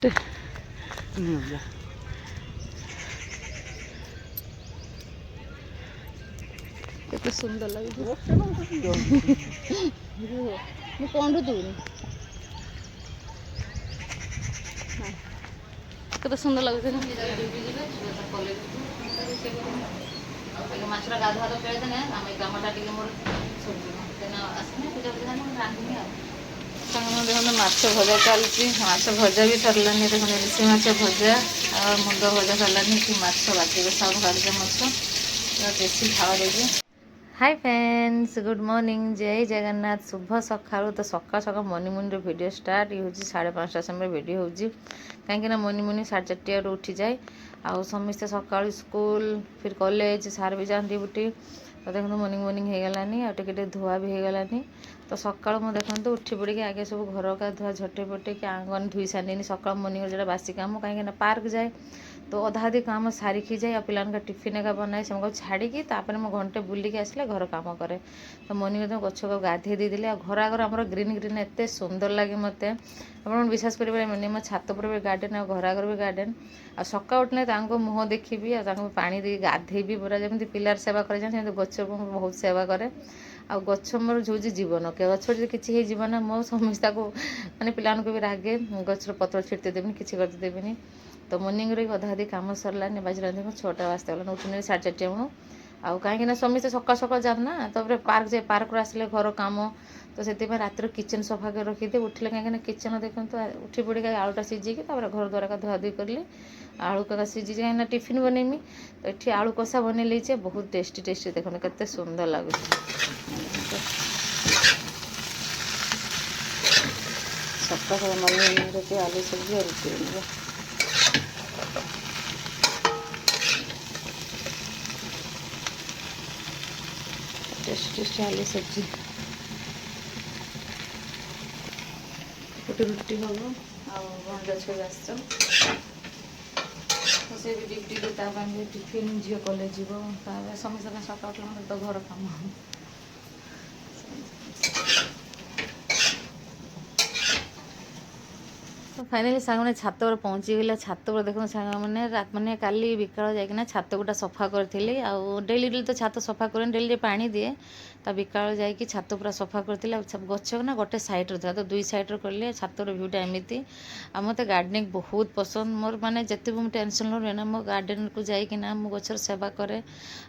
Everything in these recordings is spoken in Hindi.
କେତେ ସୁନ୍ଦର ଲାଗୁଛି ମୁଁ ପଣ୍ଡୁ ଦେଉନି କେତେ ସୁନ୍ଦର ଲାଗୁଛି ମାଛର ଗାଧୁଆ ତ ପେଳିଦେନେ ଆମେ ଏ କାମଟା ଟିକେ ମୋର ଆସିନେ ପୂଜା ପୂଜା ରାନ୍ଧିନି ଆଉ ସାଙ୍ଗମାନେ ଦେଖନ୍ତୁ ମାଛ ଭଜା ଚାଲିଛି ମାଛ ଭଜା ବି ସରିଲାନି ଦେଖନ୍ତୁ ଇଲିଶି ମାଛ ଭଜା ଆଉ ମୁଣ୍ଡ ଭଜା ସରିଲାନି କି ମାଛ ବାଟିବେ ସବୁ ବାଡ଼ିରେ ମାଛ ଦେଶୀ ଝାଳ ଦେଇଛି। हाय फ्रेंड्स गुड मॉर्निंग जय जगन्नाथ शुभ सकाळु तो सकाळ सकाळ मनी मुनि वीडियो स्टार्ट ये हूँ 5:30 समय वीडियो हूँ कहीं मनी मुनि 4:30 उठी जाए आउ समस्ते सकाळु स्कूल फिर कॉलेज सार भी जाती ड्यूटी तो देखो मॉर्निंग मॉर्निंग हो गलानी आ टे धुआ भी हो गलानी तो सकाळु मुझे देखो उठी पड़ी आगे सब घर का धुआ झटे पटे कि आंगन धोई सारे सकाळ मॉर्निंग जो बासी काम कहीं पार्क जाए तो अधा अधि काम सारिकी जाए पिला टिफिन एका बनाए से छाड़ी मैं घंटे बुलिकी आसले घर काम करे तो मॉर्निंग तो गछ को गाधे देदेली आ घर आगर आम ग्रीन ग्रीन एत सुंदर लगे मत आप विश्वास करेंगे मो छात पर भी गार्डेन और घर आगर भी गार्डेन आ सका उठने मुँह देखी पा दे गाधेबी पूरा जमी पिलार सेवा करे गछ को बहुत सेवा करे आ गछ मोर जो जीवन के गछ किसी जीवन मो समस्या को मैंने पिला भी रागे गचर पत्र छिड़ते देवी किसी करते देवी तो मॉर्निंग अधा अधि कम सरला बाजी 6टा बाजते गला उठने 4:30 मु आउ कहीं समस्ते सका सका जाना तापर पार्क जाए पार्क आसले घर काम तो से रात किचन सफा कर रखीदे उठले कहीं किचन देखो उठी पड़ी आलूटा सीझिकी घर द्वारा का धुआ धुई करली आलू का सीझी कहीं टिफिन बनईमी तो ये आलू कषा बन लीचे बहुत टेस्टी टेस्टी देखो केते सुंदर लगे सका मॉर्निंग आलू सब्जी और रुटी टेस्टी टेस्टी आलू सब्जी गोटे रुटी हम आंजा छुआ आस से भी ड्यूटी टिफिन झील कॉलेज जीव समस्त सका तो घर काम तो फाइनाली सांग मैंने छात पर पहुँची गला छात पर देखो सांग मैंने रात मैंने काली बिकाल जाइना छात गोटा सफा करी आउ डेली डेली तो छात सफा करें डेली पानी दिए ता बिकाल जाकि छात पूरा सफा करी गछ ना गोटे सैड्रे था तो 2 साइड्रे कले छातर भ्यूटा एमती आ मत गार्डनिंग बहुत पसंद मोर माने जिते भी टेंशन रहे ना मो गार्डन को जाइना मो गचर सेवा करे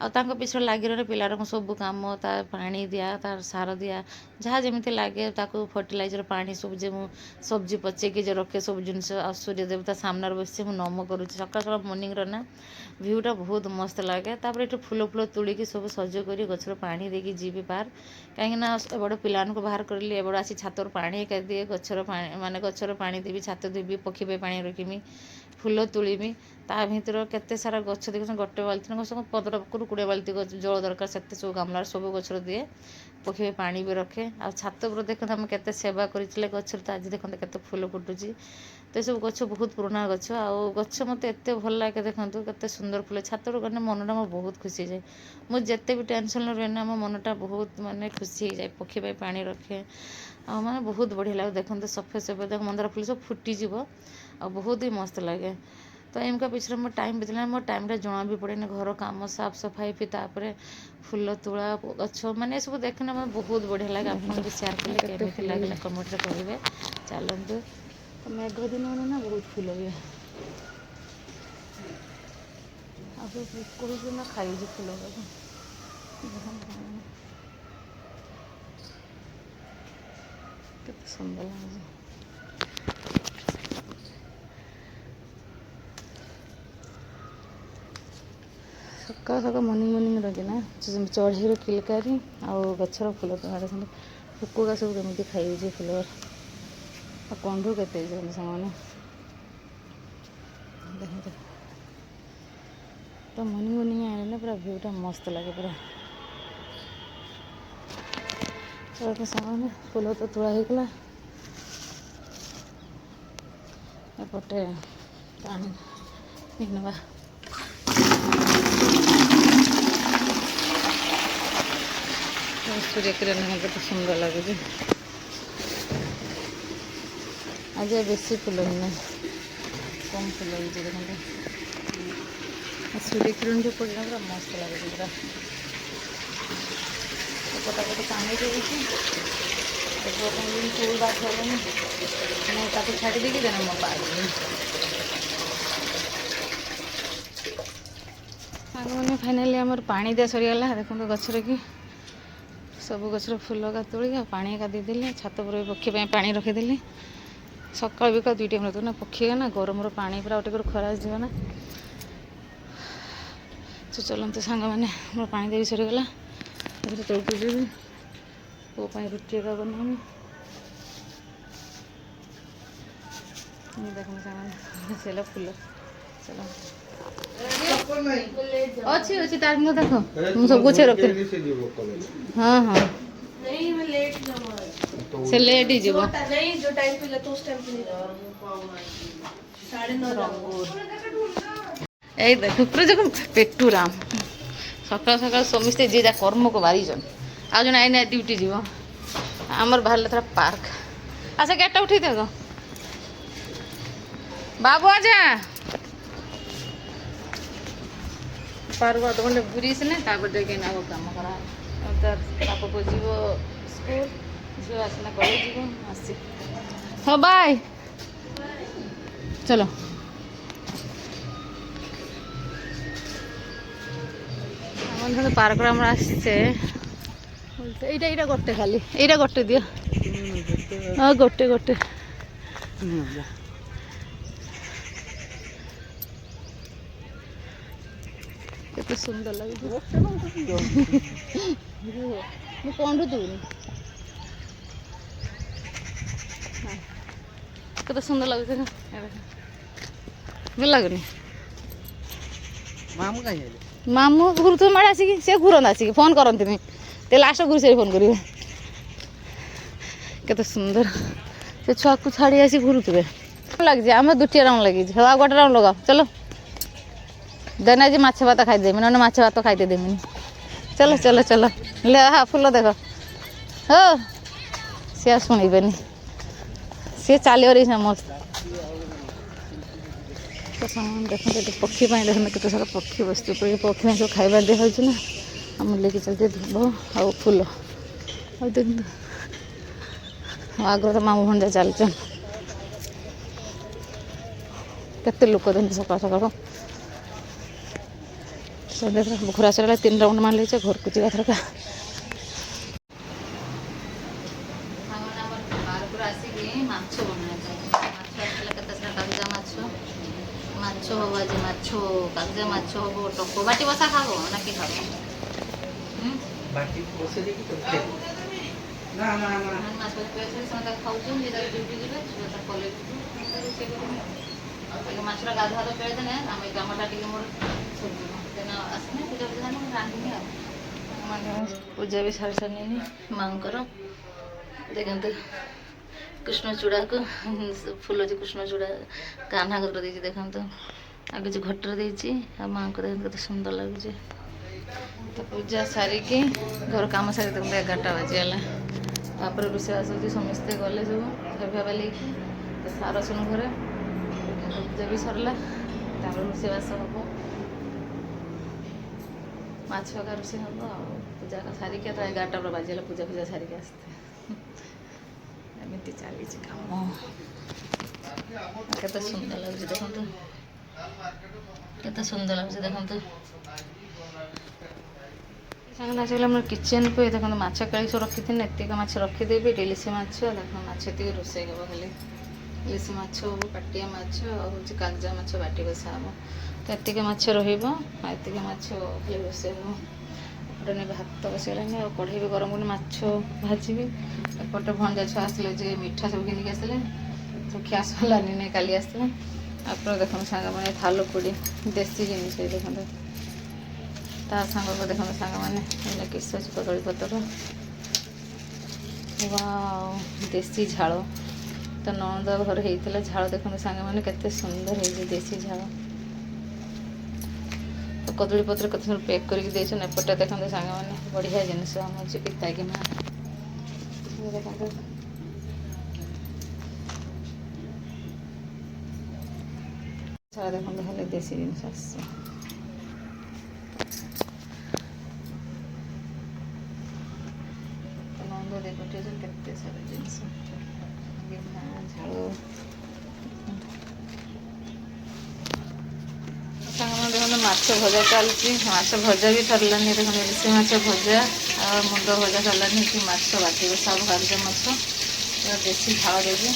आ पिछड़ लगी रहे पिलार सब कम ता पानी दिया तार सार दिया जहाँ जमी लगे फर्टिलाइजर पानी सब जो सब्जी पचेकी जो रखे सब जिन सूर्य देवता सामने बस नम करुँ सका सका मॉर्निंग ना भ्यूटा बहुत मस्त लगे तापर ये फूल फूल तोलिकी सब सज कर गचर पानी देकी जीवी पार कहीं बड़ पिला बाहर करली ए बड़ आसी छात पानी एका दिए गचर पानी माने गचर पानी देवी छात देवी पक्षी पे पानी रखिमी फूल तुलिमी ता भर केते सारा गछ देख गोटे बाल्टी 15 20 बाल्टी जल दरकार से सब गमलार सब गचर दिए पक्षी पानी भी रखे आ छात पर देखते आम केते सेवा कर गचर तो आज देखते केते फूल फुटुची तो सब गछ बहुत पुराना गछ आउ गछ मत एत भल लगे देखो केते सुंदर फूल छात गले मनटा मोर बहुत खुशी जाए मुझे जिते भी टेंशन रहे ना मो मनटा बहुत माने खुशी हो जाए पक्षी पे पानी रखे आ माने बहुत बढ़िया लगे देखते सफेद सफेद मंदार फूल सब फुटीज आ बहुत ही मस्त लगे तो इनका पिछले मोर टाइम बीतला मोर टाइम जना भी पड़े घर काम साफ सफाई फिर तापर फूल तोड़ा गछ मैंने सब देखने मैं बहुत बढ़िया लगे आप भी सेयार कले केମିତି लगे कमेंट करेंगे चलते तो मेघ दिन ना बहुत फूल हुए ना खाई फूल केते सुंदर लगे सका सका मॉर्निंग मॉर्निंग रखे ना चढ़ी किलकारी आउ गचर फूल देखते कुकुड़ा सब केमी खाई फूल आ कंढू के सामने देखते तो मॉर्निंग मॉर्निंग आने पूरा भ्यूटा मस्त लगे पूरा तो सामने फूल तो तोड़ा होगा एपटे पानी नवा सूर्य किरण केते सुंदर लगे आज बेसी फूल ही ना कम फुल होती देखते सूर्य किरण जो पड़ना पूरा मस्त लगे पूरा पटापट पानी देवी फूल बात मुझे छाड़ी देगी देना मो पार मैंने फाइनाली आमर पानी दिया सरीगला देखो गचर कि सब गचर फुल का तोड़ी पानी का देदेली छात पर पक्षी पानी रखीदेली सका बिका दुई टाइम रखना पक्षी ना गरम पानी पूरा गोटे खरा ना तो चलते सांग मैंने मोर पानी देवी सरीगला तौक जी पो रुटी का बनाऊनी देखो सांग फुल चलो अच्छी अच्छी तार मु देखो मु सब कुछ रख हां हां नहीं मैं लेट से लेट ही जीवो नहीं जो टाइम पे ले तो उस टाइम पे 9:30 ए देखो पूरा देखो पेटू राम सकाल सकाल समस्ते जे जा कर्म को बारी जन आ जन आई ना ड्यूटी जीवो हमर बाहर थोड़ा पार्क अच्छा गेट उठी देखो बाबू आजा पार्क अध घंटे बुरी से ना जाके ना काम करा तार बाप को जीव स्कूल झील आसना कॉलेज जीव आसी हाँ बाय चलो पार्क आसचे यहाँ गोटे खाली यहाँ गोटे दियो हाँ गोटे गोटे केते सुंदर लगे कौन दूनी केते सुंदर लगे लगुनि मामू घूर तो माड़े आसिक से घूरन आसिक फोन करती ते लास्ट घूर से फोन करेंगे केते सुंदर से छुआ को छाड़ी आसी घूरुवे लग जाए आम दुटिया राउंड लगी गोटे राउंड लगाओ चलो देना जी माछ भात खाईदेमी ना माछ भात खाईदे देमी चलो चलो चलो ले हाँ फुल देख हो सी शुणे सी चलो मस्त देखते पक्षी देखते केते सारा पक्षी बसती पक्षी सब खाଇବା दिखाई ना आम लेके चलते धुब आ फुल आग तो मामू भंजा चलचन केते लोक देखते सकाल सकाल सब देख घोरा सर 3 राउंड मान लीजिए घर को जीवा थरका कागजा माछ हम टको बाटी बसा खाबो ना कि खाबो बाटी बसे देखि तो ना ना ना माछ पैसे संगा खाउछन जे ड्यूटी जेबे छुआ कॉलेज से करो माछरा गाधा तो पेड़ देने हम कामटा टिके मोर पूजा भी सारी सारी माँ देखते कृष्णचूड़ा को फूल अच्छे कृष्णचूड़ा कान्हा कर देखते आ कि घटर देती माँ को देखते सुंदर लगुचे तो पूजा सारिकी घर कम सारी देखते 11टा बाजीगला तापर रोषेबास होती समस्ते गले सब भावा लेकिन सार सुन घर पूजा भी सरला रोषेबास हम माछ का रोषेई हम पूजा का सारिके तो 11टा बाजीगला पूजा पूजा सारिके आसते एमती चली कम केते सुंदर लगे देखते केते सुंदर लगे देखते सामने किचन पे देखो माछ काली सब रखी थी एतिक माछ रखीदेवी डेलीसी माछ देख माछ ये रोषेई हम खाली इलिश माछ हम पाटिया माछ हूँ कागजा माछ बाटी बसा हम तो एतिक माछ रतिक माछ खाली रोषेई हम एपटे भात बसगलानी कढ़ई भी गरम कर माछ भाजी एपटे भंजा छुआ आसले जे मिठा सब किनिक आसले सब खिया सरलानी नहीं काली आसते आप देख सांग मैंने थाल पुड़ी देसी जिन देखते ता सांग को देखो सांग मैंने किस कदली पतर देसी झाड़ तो नणद घर होता झाड़ देखते सांग मैंने केते सुंदर है देसी झाड़ कदली पत्र कत पैक करके एपटे देखते सांग मैंने बढ़िया जिनस पिता कि देखते ସାରା ଦେଖନ୍ତୁ ଖାଲି ଦେଶୀ ଜିନିଷ ଆସିଛି। ନନ୍ଦ ଦେଖୁଛି କେତେ ସାରା ଜିନିଷ ଝାଳ। ସାଙ୍ଗମାନେ ଦେଖନ୍ତୁ ମାଛ ଭଜା ଚାଲିଛି। ମାଛ ଭଜା ବି ସରିଲାନି। ଦେଖନ୍ତୁ ଇଲିଶି ମାଛ ଭଜା ଆଉ ମୁଣ୍ଡ ଭଜା ସରିଲାନି। କି ମାଛ ବାଟିବ ସବୁ ବାରିଜ ମାଛ ଦେଶୀ ଝାଳ ଦେଇକି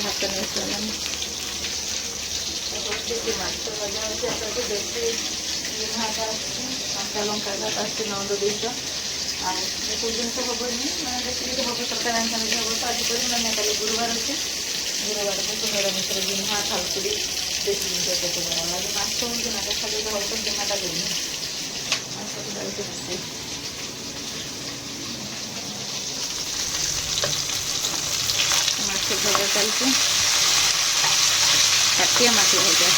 ଭାତ ନେଇ ସରିଲାନି। ମାଛ ଭଜା ହେଉଛି ଆଉ ଦେଶୀ ଭାତ ଆସିଛି। କଞ୍ଚା ଲଙ୍କା ଆସୁଛି ନନ୍ଦ ଦୁଇଶହ। ଆଉ ଏସବୁ ଜିନିଷ ହେବନି ମାନେ ବେଶୀ ଯଦି ହେବ ତରକାରୀ ଆଣିଷ ଯଦି ହେବ ତ ଆଜି କରିବି ନା କାଲି ଗୁରୁବାର ଅଛି। ଗୁରୁବାର ନିରାମିଷରେ ଜିହ୍ନା ଥାଲକୁଡ଼ି ଦେଶୀ ଜିନିଷ କେତେ ଜଣ ଆଜି ମାଛ ହେଉଛି ନା ଦେଖାଯାଉ ହେବ ତ ଜିହ୍ନାଟା ଦେବି ମାଛ ଯାଉଛି ବେଶୀ। ମାଛ ଭଜା ଚାଲିଛି। କାଟିଆ ମାଛ ଭଜା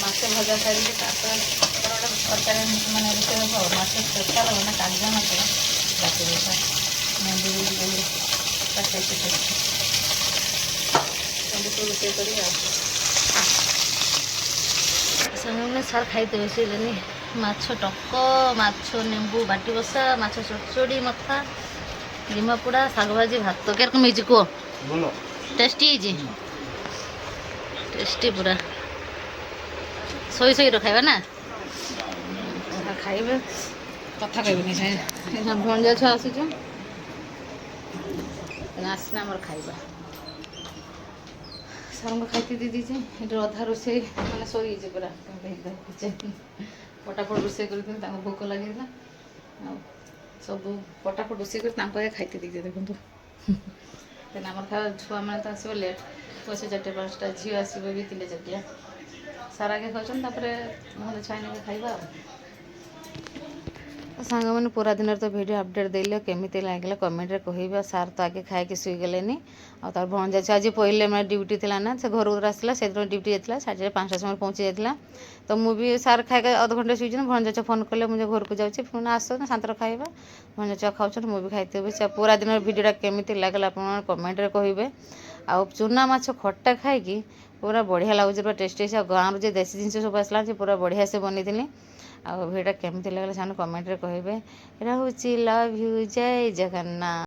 ମାଛ ଭଜା ସାରିକି ତାପରେ ଗୋଟେ ତରକାରୀ ମାନେ ରୋଷେଇ ହେବ। ମାଛ ସ୍ପେଶାଲ ହେବ ନା କାଲିଆ ମାଛ ରାତି ଦେଇଥା ମେଣ୍ଡି ଦେଇକି କାଟେଇକି ସବୁ ରୋଷେଇ କରିବା। ସାଙ୍ଗମାନେ ସାର୍ ଖାଇତେ ବସେଇଲେନି। ମାଛ ଟକ, ମାଛ ନେମ୍ବୁ ବାଟି ବସା, ମାଛ ଚଡ଼ଚଡ଼ି ମଥା, ଲିମା ପୋଡ଼ା, ଶାଗ ଭାଜି, ଭାତ। କେରକମ ହେଇଛି କୁହ? ଟେଷ୍ଟି ହେଇଛି। ଟେଷ୍ଟି ପୁରା ଶୋଇ ଶୋଇର ଖାଇବା ନା ଖାଇବେ କଥା କହିବେନି। ଭଣଜା ଛୁଆ ଆସୁଛୁ ଆସିନା ଆମର ଖାଇବା। ସାରଙ୍କୁ ଖାଇତେ ଦେଇଛି। ଏଠି ଅଧା ରୋଷେଇ ମାନେ ଶୋଇଛି ପୁରା ପଟାପଟ ରୋଷେଇ କରିଥିଲି। ତାଙ୍କୁ ଭୋକ ଲାଗିଥିଲା ଆଉ ସବୁ ପଟାପଟ ରୋଷେଇ କରି ତାଙ୍କୁ ଆଗେ ଖାଇତେ ଦେଇଛି। ଦେଖନ୍ତୁ ଦେନ୍ ଆମର ଖାଇବା ଛୁଆମାନେ ତ ଆସିବ ଲେଟ୍। ପୁଅ ସେ 4ଟା 5ଟା, ଝିଅ ଆସିବ ବି 3ଟା 4ଟା। ସାର୍ ଆଗେ ଖାଉଛନ୍ତି ତାପରେ ନହେଲେ ଛୁଆ ନେବେ ଖାଇବା ଆଉ। ସାଙ୍ଗମାନେ ପୁରା ଦିନରେ ତ ଭିଡ଼ିଓ ଅପଡ଼େଟ୍ ଦେଲେ କେମିତି ଲାଗିଲା କମେଣ୍ଟରେ କହିବେ। ଆଉ ସାର୍ ତ ଆଗେ ଖାଇକି ଶୋଇଗଲେନି। ଆଉ ତାର ଭଣଜା ଛୁଆ ଆଜି ପହିଲେ ମାନେ ଡ୍ୟୁଟି ଥିଲା ନା ସେ ଘରକୁ ଆସିଲା ସେଦିନ ଡ୍ୟୁଟି ଯାଇଥିଲା 5ଟା ସମୟରେ ପହଞ୍ଚି ଯାଇଥିଲା। ତ ମୁଁ ବି ସାର୍ ଖାଇକି ଅଧଘଣ୍ଟେ ଶୋଇଛି। ଭଣଜା ଛୁଆ ଫୋନ୍ କଲେ ମୁଁ ଯେ ଘରକୁ ଯାଉଛି ପୁଣି ଆସ ଶାନ୍ତର ଖାଇବା। ଭଣଜା ଛୁଆ ଖାଉଛନ୍ତି ମୁଁ ବି ଖାଇତେ ସେ ପୁରା ଦିନର ଭିଡ଼ିଓଟା କେମିତି ଲାଗିଲା ଆପଣ କମେଣ୍ଟରେ କହିବେ। ଆଉ ଚୁନା ମାଛ ଖଟା ଖାଇକି ପୁରା ବଢ଼ିଆ ଲାଗୁଛି ପୁରା ଟେଷ୍ଟି ହେଇଛି। ଆଉ ଗାଁରୁ ଯେ ଦେଶୀ ଜିନିଷ ସବୁ ଆସିଲା ସେ ପୁରା ବଢ଼ିଆ ସେ ବନେଇଥିଲି। ଆଉ ଭିଡ଼ିଓଟା କେମିତି ଲାଗିଲା ସେମାନେ କମେଣ୍ଟରେ କହିବେ। ଏଇଟା ହେଉଛି ଲଭ୍ ୟୁ ଜୟ ଜଗନ୍ନାଥ।